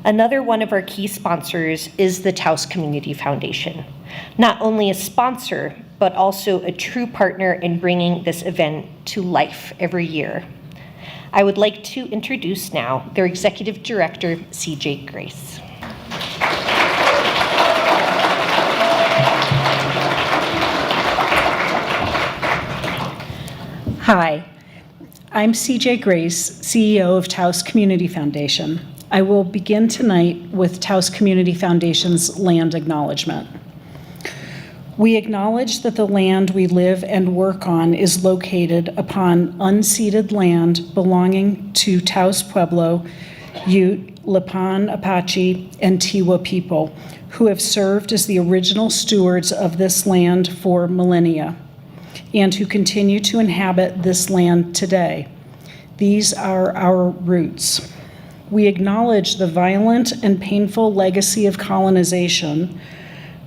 Another one of our key sponsors is the Taos Community Foundation. Not only a sponsor, but also a true partner in bringing this event to life every year. I would like to introduce now their Executive Director, CJ Grace. Hi, I'm CJ Grace, CEO of Taos Community Foundation. I will begin tonight with Taos Community Foundation's land acknowledgement. We acknowledge that the land we live and work on is located upon unceded land belonging to Taos Pueblo, Ute, Lipan, Apache, and Tiwa people, who have served as the original stewards of this land for millennia, and who continue to inhabit this land today. These are our roots. We acknowledge the violent and painful legacy of colonization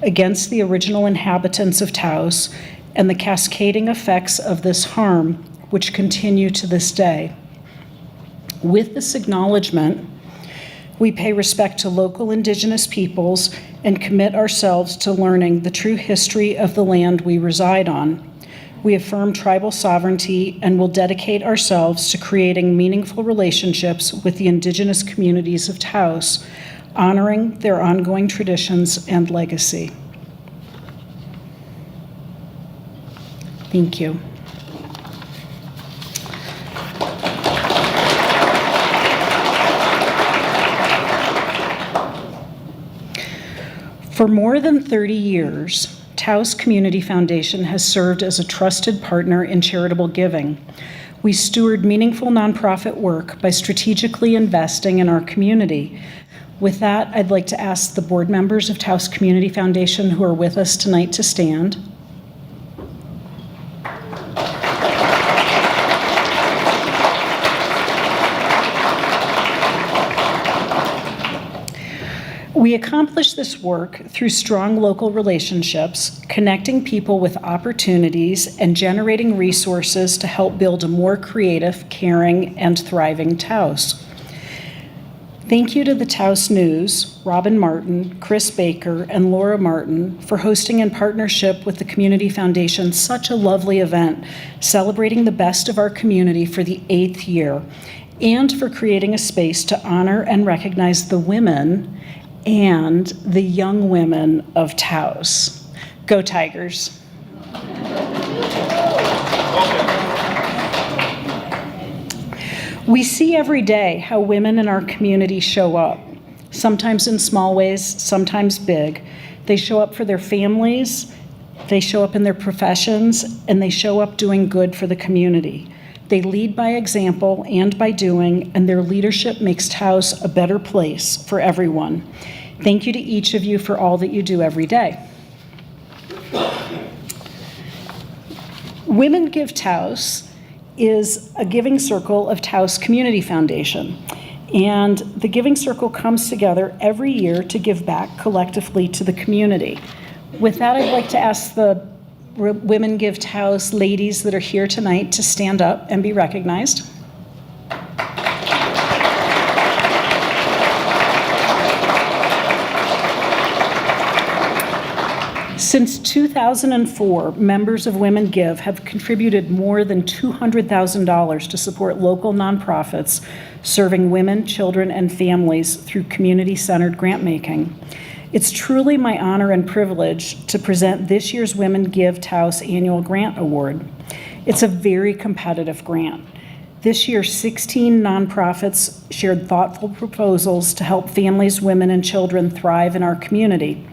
against the original inhabitants of Taos and the cascading effects of this harm, which continue to this day. With this acknowledgement, we pay respect to local Indigenous peoples and commit ourselves to learning the true history of the land we reside on. We affirm tribal sovereignty and will dedicate ourselves to creating meaningful relationships with the Indigenous communities of Taos, honoring their ongoing traditions and legacy. Thank you. For more than 30 years, Taos Community Foundation has served as a trusted partner in charitable giving. We steward meaningful nonprofit work by strategically investing in our community. With that, I'd like to ask the board members of Taos Community Foundation who are with us tonight to stand. We accomplish this work through strong local relationships, connecting people with opportunities, and generating resources to help build a more creative, caring, and thriving Taos. Thank you to the Taos News, Robin Martin, Chris Baker, and Laura Martin for hosting in partnership with the Community Foundation such a lovely event celebrating the best of our community for the 8th year, and for creating a space to honor and recognize the women and the young women of Taos. Go Tigers. We see every day how women in our community show up, sometimes in small ways, sometimes big. They show up for their families, they show up in their professions, and they show up doing good for the community. They lead by example and by doing, and their leadership makes Taos a better place for everyone. Thank you to each of you for all that you do every day. Women Give Taos is a giving circle of Taos Community Foundation. And the Giving Circle comes together every year to give back collectively to the community. With that, I'd like to ask the Women Give Taos ladies that are here tonight to stand up and be recognized. Since 2004, members of Women Give have contributed more than $200,000 to support local nonprofits serving women, children, and families through community-centered grant making. It's truly my honor and privilege to present this year's Women Give Taos Annual Grant Award. It's a very competitive grant. This year, 16 nonprofits shared thoughtful proposals to help families, women, and children thrive in our community.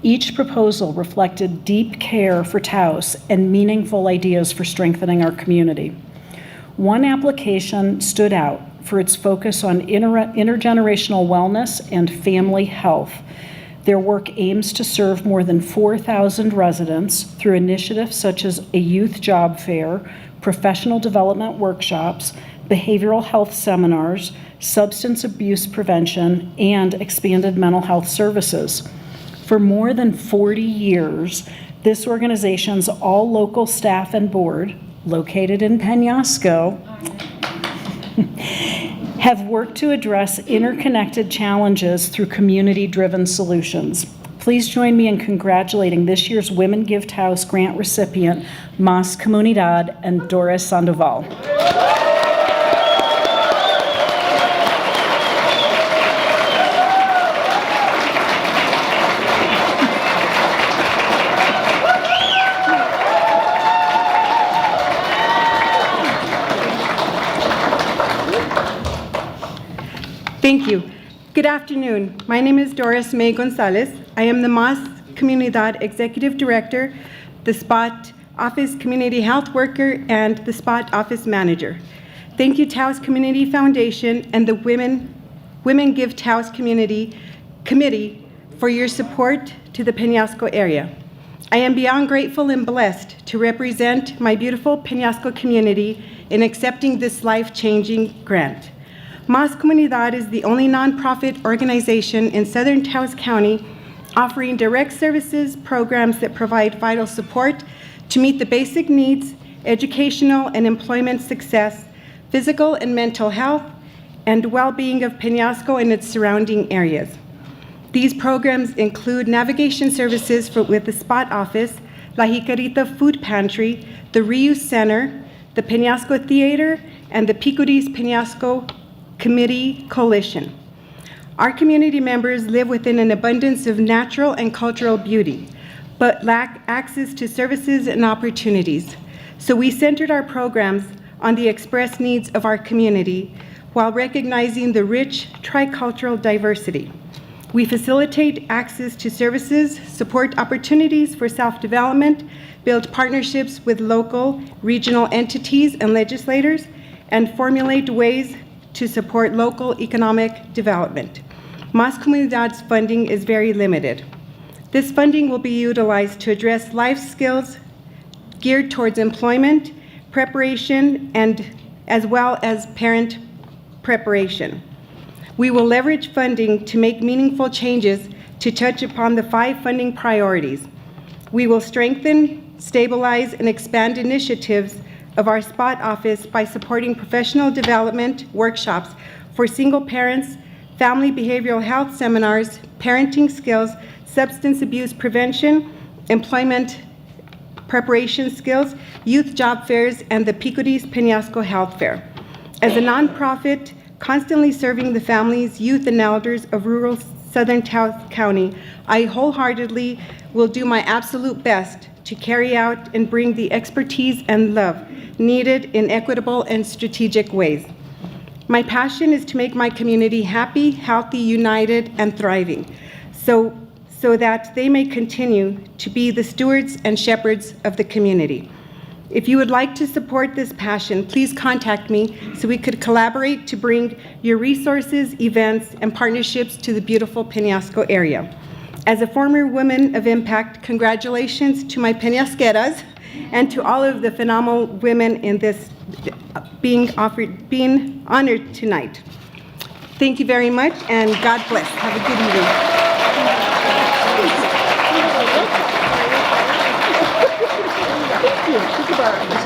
Each proposal reflected deep care for Taos and meaningful ideas for strengthening our community. One application stood out for its focus on intergenerational wellness and family health. Their work aims to serve more than 4,000 residents through initiatives such as a youth job fair, professional development workshops, behavioral health seminars, substance abuse prevention, and expanded mental health services. For more than 40 years, this organization's all local staff and board, located in Penasco, have worked to address interconnected challenges through community-driven solutions. Please join me in congratulating this year's Women Give Taos grant recipient, Mas Comunidad and Doris Sandoval. Thank you. Good afternoon. My name is Doris May Gonzalez. I am the Mas Comunidad Executive Director, the Spot Office Community Health Worker, and the Spot Office Manager. Thank you, Taos Community Foundation and the Women Give Taos Community Committee for your support to the Peñasco area. I am beyond grateful and blessed to represent my beautiful Peñasco community in accepting this life-changing grant. Mas Comunidad is the only nonprofit organization in Southern Taos County offering direct services programs that provide vital support to meet the basic needs, educational and employment success, physical and mental health, and well-being of Peñasco and its surrounding areas. These programs include navigation services with the Spot Office, La Jicarita Food Pantry, the Reuse Center, the Peñasco Theater, and the Picuris Peñasco Committee Coalition. Our community members live within an abundance of natural and cultural beauty, but lack access to services and opportunities. So we centered our programs on the express needs of our community while recognizing the rich tricultural diversity. We facilitate access to services, support opportunities for self-development, build partnerships with local, regional entities and legislators, and formulate ways to support local economic development. Mas Comunidad's funding is very limited. This funding will be utilized to address life skills geared towards employment, preparation, and as well as parent preparation. We will leverage funding to make meaningful changes to touch upon the 5 funding priorities. We will strengthen, stabilize, and expand initiatives of our Spot Office by supporting professional development workshops for single parents, family behavioral health seminars, parenting skills, substance abuse prevention, employment preparation skills, youth job fairs, and the Picuris Peñasco Health Fair. As a nonprofit constantly serving the families, youth, and elders of rural Southern Taos County, I wholeheartedly will do my absolute best to carry out and bring the expertise and love needed in equitable and strategic ways. My passion is to make my community happy, healthy, united, and thriving, so that they may continue to be the stewards and shepherds of the community. If you would like to support this passion, please contact me so we could collaborate to bring your resources, events, and partnerships to the beautiful Peñasco area. As a former woman of impact, congratulations to my Peñasqueras and to all of the phenomenal women in this being honored tonight. Thank you very much, and God bless. Have a good evening. Thank you.